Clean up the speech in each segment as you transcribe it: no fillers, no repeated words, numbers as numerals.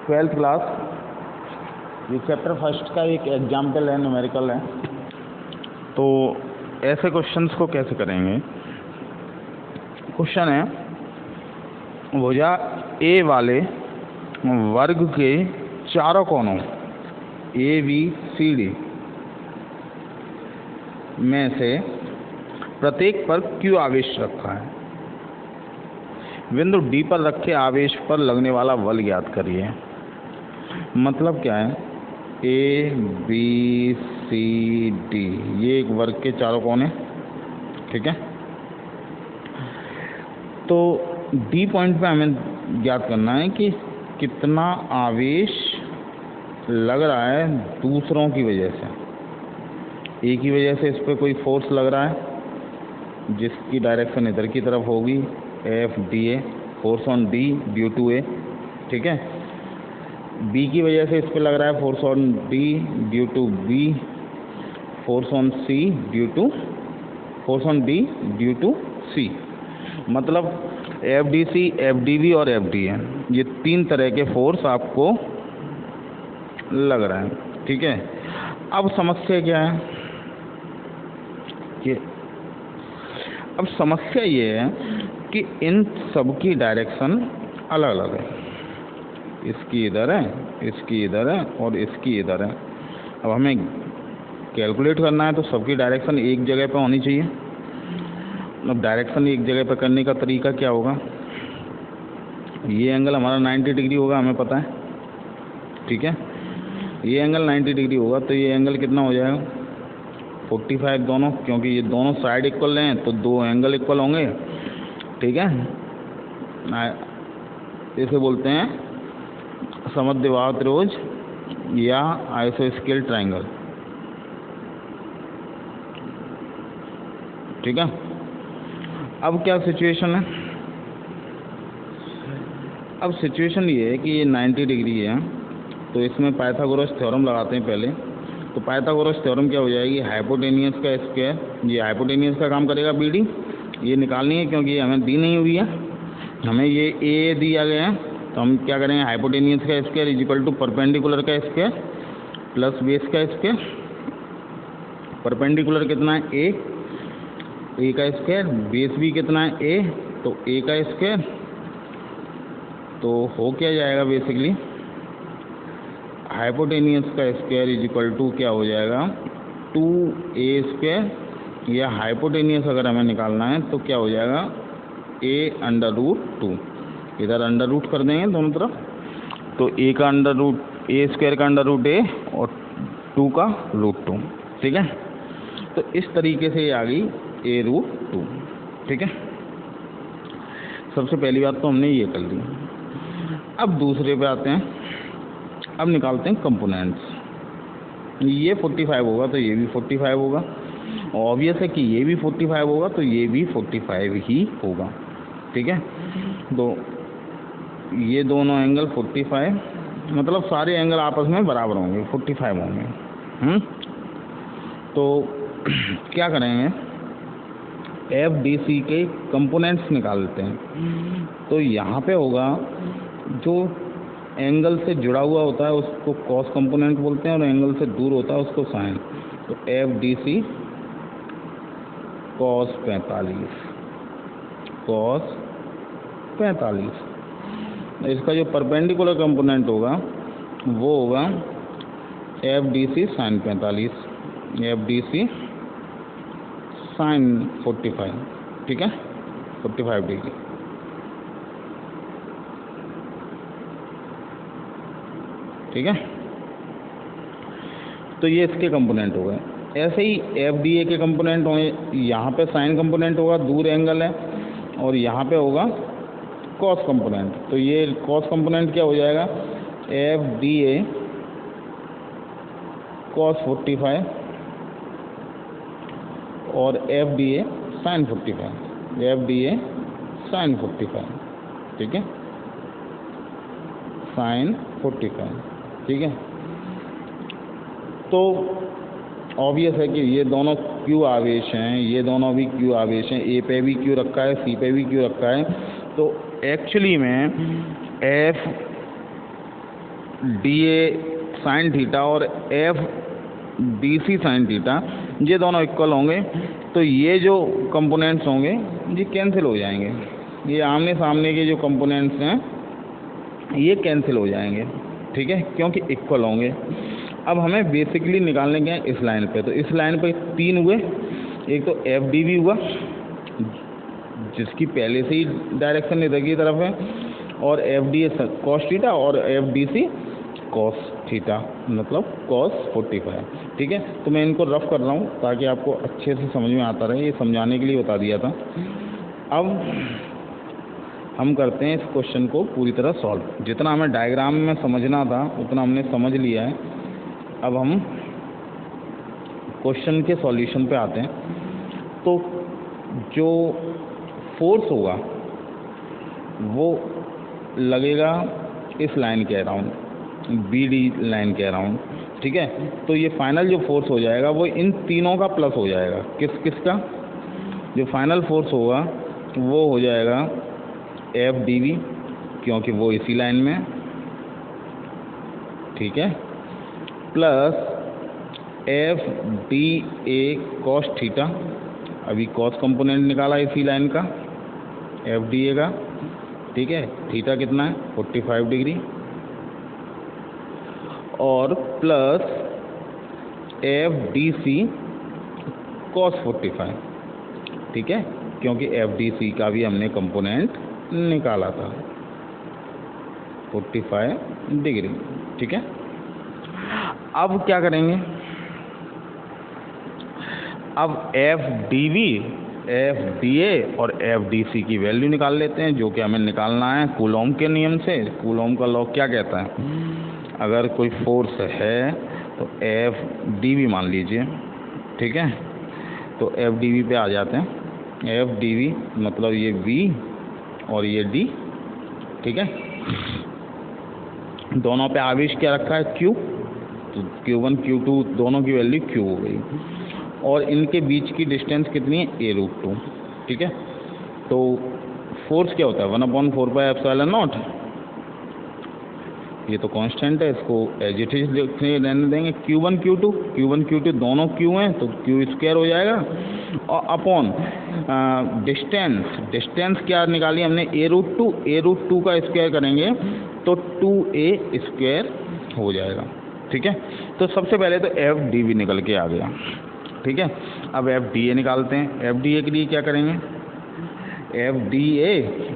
Twelfth class, ये chapter first का एक एग्जाम्पल है, न्यूमेरिकल है। तो ऐसे क्वेश्चंस को कैसे करेंगे? क्वेश्चन है, भुजा ए वाले वर्ग के चारों कोनों ए बी सी डी में से प्रत्येक पर क्यू आवेश रखा है। बिंदु डी पर रखे आवेश पर लगने वाला बल ज्ञात करिए। मतलब क्या है? ए बी सी डी ये एक वर्ग के चारों कोने, ठीक है। तो डी पॉइंट पे हमें ज्ञात करना है कि कितना आवेश लग रहा है दूसरों की वजह से। ए की वजह से इस पर कोई फोर्स लग रहा है जिसकी डायरेक्शन इधर की तरफ होगी, F D A, force on D due to A, ठीक है। बी की वजह से इस पर लग रहा है force on D due to B, force on C due to force on D due to C. मतलब F D C, F D B और एफ डी ए, ये तीन तरह के फोर्स आपको लग रहा है, ठीक है। अब समस्या क्या है कि अब समस्या ये है कि इन सब की डायरेक्शन अलग अलग है। इसकी इधर है, इसकी इधर है और इसकी इधर है। अब हमें कैलकुलेट करना है तो सबकी डायरेक्शन एक जगह पे होनी चाहिए। अब डायरेक्शन एक जगह पे करने का तरीका क्या होगा? ये एंगल हमारा 90 डिग्री होगा, हमें पता है, ठीक है। ये एंगल 90 डिग्री होगा तो ये एंगल कितना हो जाएगा? 45 दोनों, क्योंकि ये दोनों साइड इक्वल हैं तो दो एंगल इक्वल होंगे, ठीक है। इसे बोलते हैं समद्विबाहु त्रिभुज या आइसोस्केल ट्रायंगल, ठीक है। अब क्या सिचुएशन है? अब सिचुएशन ये है कि ये 90 डिग्री है तो इसमें पाइथागोरस थ्योरम लगाते हैं पहले। तो पाइथागोरस थ्योरम क्या हो जाएगी? हाइपोटेनियस का स्क्वायर, ये हाइपोटेनियस का काम करेगा बी डी, ये निकालनी है क्योंकि ये हमें दी नहीं हुई है, हमें ये ए दिया गया है। तो हम क्या करेंगे? हाइपोटेनियस का square is equal to perpendicular का स्क्वायर प्लस बेस का स्क्वायर। परपेंडिकुलर कितना है? ए का स्क्वायर, बेस भी कितना है? ए, तो ए का स्क्वायर। तो हो क्या जाएगा बेसिकली? हाइपोटेनियस का स्क्वायर इज इक्वल टू क्या हो जाएगा? 2a स्क्वायर, या हाइपोटेनियस अगर हमें निकालना है तो क्या हो जाएगा? a√2। इधर अंडर रूट कर देंगे दोनों तरफ, तो a का अंडर रूट, a स्क्वायर का अंडर रूट a और 2 का √2, ठीक है। तो इस तरीके से ये आ गई a√2, ठीक है। सबसे पहली बात तो हमने ये कर ली। अब दूसरे पे आते हैं। अब निकालते हैं कंपोनेंट्स। ये 45 होगा तो ये भी 45 होगा, ऑब्वियस है कि ये भी 45 होगा तो ये भी 45 ही होगा, ठीक है। तो ये दोनों एंगल 45, मतलब सारे एंगल आपस में बराबर होंगे, 45 होंगे। तो क्या करेंगे? एफ डी सी के कंपोनेंट्स निकालते हैं। तो यहाँ पे होगा जो एंगल से जुड़ा हुआ होता है उसको कॉस कंपोनेंट बोलते हैं और एंगल से दूर होता है उसको साइन। तो F D C cos 45, cos 45। इसका जो परपेंडिकुलर कंपोनेंट होगा वो होगा F D C sine 45, F D C sine 45, ठीक है, 45 डिग्री, ठीक है। तो ये इसके कंपोनेंट हो गए। ऐसे ही एफ डी ए के कंपोनेंट होंगे। यहाँ पे साइन कंपोनेंट होगा, दूर एंगल है, और यहाँ पे होगा कॉस कंपोनेंट। तो ये कॉस कंपोनेंट क्या हो जाएगा? एफ डी ए कॉस 45 और F D A sine 45, F D A sine 45, ठीक है, साइन 45, ठीक है। तो ऑब्वियस है कि ये दोनों क्यू आवेश हैं, ये दोनों भी क्यू आवेश हैं। ए पे भी क्यू रखा है, सी पे भी क्यू रखा है। तो एक्चुअली में F D A sine theta और F D C sine theta, ये दोनों इक्वल होंगे, तो ये जो कंपोनेंट्स होंगे ये कैंसिल हो जाएंगे। ये आमने सामने के जो कंपोनेंट्स हैं ये कैंसिल हो जाएंगे, ठीक है, क्योंकि इक्वल होंगे। अब हमें बेसिकली निकालने के हैं इस लाइन पे, तो इस लाइन पे 3 हुए। एक तो एफ डी वी हुआ जिसकी पहले से ही डायरेक्शन इधर की तरफ है, और F D A cos theta और F D C cos theta, मतलब कॉस 45, ठीक है। तो मैं इनको रफ कर रहा हूँ ताकि आपको अच्छे से समझ में आता रहे, ये समझाने के लिए बता दिया था। अब हम करते हैं इस क्वेश्चन को पूरी तरह सॉल्व। जितना हमें डायग्राम में समझना था उतना हमने समझ लिया है। अब हम क्वेश्चन के सॉल्यूशन पे आते हैं। तो जो फोर्स होगा वो लगेगा इस लाइन के अराउंड, बी डी लाइन के अराउंड, ठीक है। तो ये फाइनल जो फोर्स हो जाएगा वो इन तीनों का प्लस हो जाएगा। किसका जो फाइनल फोर्स होगा वो हो जाएगा एफ डी वी, क्योंकि वो इसी लाइन में है, ठीक है, plus F D A cos theta, अभी कॉस कंपोनेंट निकाला इसी लाइन का एफ डी ए का, ठीक है। थीटा कितना है 45 डिग्री, और plus F D C cos 45, ठीक है, क्योंकि एफ डी सी का भी हमने कंपोनेंट निकाला था 45 डिग्री, ठीक है। अब क्या करेंगे, अब F D V, F D A और एफ डी सी की वैल्यू निकाल लेते हैं, जो कि हमें निकालना है कूलॉम के नियम से। कूलॉम का लॉ क्या कहता है, अगर कोई फोर्स है तो एफ डी वी मान लीजिए, ठीक है। तो एफ डी वी पे आ जाते हैं। एफ डी वी मतलब ये वी और ये डी, ठीक है। दोनों पे आवेश क्या रखा है क्यू, तो Q1 Q2 दोनों की वैल्यू Q हो गई, और इनके बीच की डिस्टेंस कितनी है a√2, ठीक है। तो फोर्स क्या होता है 1/4πε0, ये तो कांस्टेंट है, इसको एज इट इज रहने देंगे। Q1 Q2 दोनों Q हैं तो Q² हो जाएगा, और अपॉन डिस्टेंस क्या निकाली हमने a√2 का स्क्वायर करेंगे तो 2a² हो जाएगा, ठीक है। तो सबसे पहले तो एफ डी वी निकल के आ गया, ठीक है। अब एफ डी ए निकालते हैं। एफ डी ए के लिए क्या करेंगे, एफ डी ए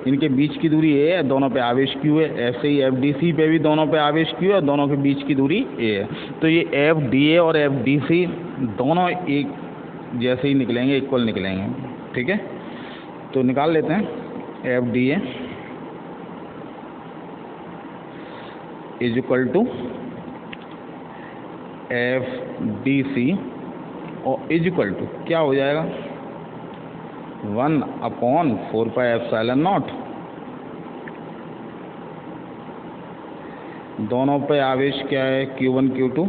इनके बीच की दूरी ए है, दोनों पे आवेश क्यू है, ऐसे ही एफ डी सी पे भी दोनों पे आवेश क्यू है, दोनों के बीच की दूरी ए है। तो ये एफ डी ए और एफ डी सी दोनों एक जैसे ही निकलेंगे, इक्वल निकलेंगे, ठीक है। तो निकाल लेते हैं F D A is equal to F D C, और इज इक्वल टू क्या हो जाएगा 1/4πε0, दोनों पे आवेश क्या है Q1 Q2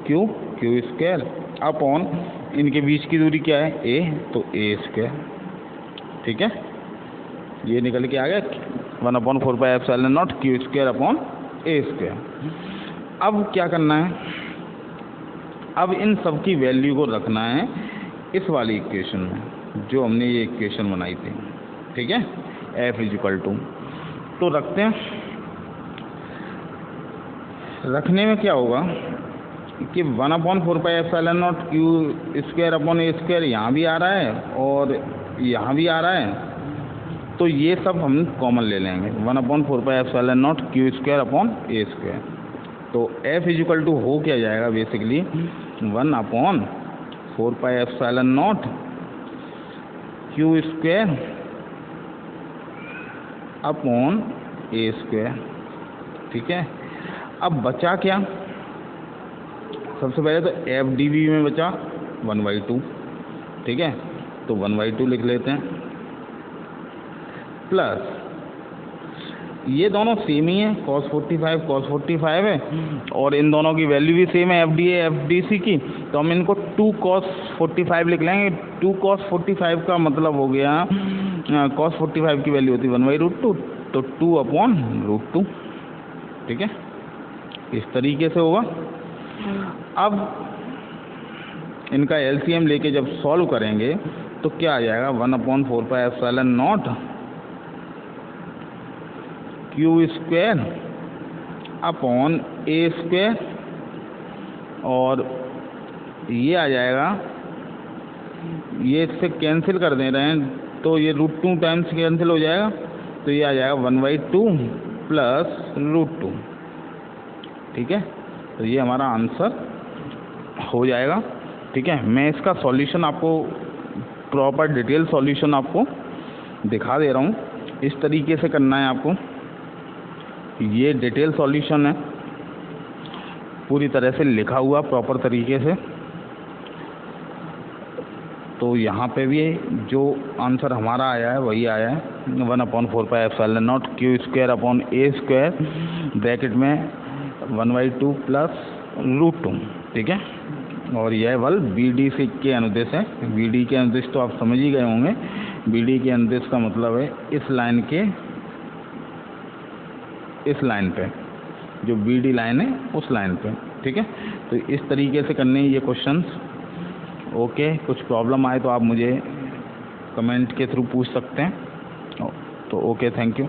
Q² अपॉन इनके बीच की दूरी क्या है a, तो a², ठीक है। ये निकल के आ गया 1/4πε0 Q² अपॉन a²। अब क्या करना है, अब इन सब की वैल्यू को रखना है इस वाली इक्वेशन में जो हमने ये इक्वेशन बनाई थी, ठीक है। F इज इक्वल टू, तो रखते हैं। रखने में क्या होगा कि 1/4πε0 Q² अपॉन a² यहाँ भी आ रहा है और यहाँ भी आ रहा है, तो ये सब हम कॉमन ले लेंगे 1/4πε0 Q² अपॉन a²। तो F इज इक्वल टू हो क्या जाएगा बेसिकली 1/4πε0 Q² अपॉन a², ठीक है। अब बचा क्या, सबसे पहले तो एफ डी वी में बचा 1/2, ठीक है। तो 1/2 लिख लेते हैं, प्लस ये दोनों सेम ही है cos 45 है, और इन दोनों की वैल्यू भी सेम है F D A F D C की, तो हम इनको 2 cos 45 लिख लेंगे। 2 cos 45 का मतलब हो गया cos 45 की वैल्यू होती है 1/√2, तो 2/√2, ठीक है। इस तरीके से होगा। अब इनका एलसीएम लेके जब सॉल्व करेंगे तो क्या आ जाएगा, 1/4πε0 क्यू स्क्वायर अपॉन ए स्क्वायर, और ये आ जाएगा, ये इससे कैंसिल कर दे रहे हैं तो ये √2 टाइम्स कैंसिल हो जाएगा, तो ये आ जाएगा 1/2 प्लस √2। ठीक है, तो ये हमारा आंसर हो जाएगा। ठीक है, मैं इसका सॉल्यूशन आपको प्रॉपर डिटेल सॉल्यूशन आपको दिखा दे रहा हूँ। इस तरीके से करना है आपको, ये डिटेल सॉल्यूशन है, पूरी तरह से लिखा हुआ प्रॉपर तरीके से। तो यहाँ पे भी जो आंसर हमारा आया है वही आया है, 1/4πε0 क्यू स्क्वायर अपॉन ए स्क्वायर ब्रैकेट में 1/2 प्लस √2। ठीक है, और यह बल BD से के अनुदेश है। BD के अनुदेश तो आप समझ ही गए होंगे। BD के अनुदेश का मतलब है इस लाइन के, इस लाइन पे, जो BD लाइन है उस लाइन पे। ठीक है, तो इस तरीके से करने ये क्वेश्चंस। ओके, कुछ प्रॉब्लम आए तो आप मुझे कमेंट के थ्रू पूछ सकते हैं। तो ओके, थैंक यू।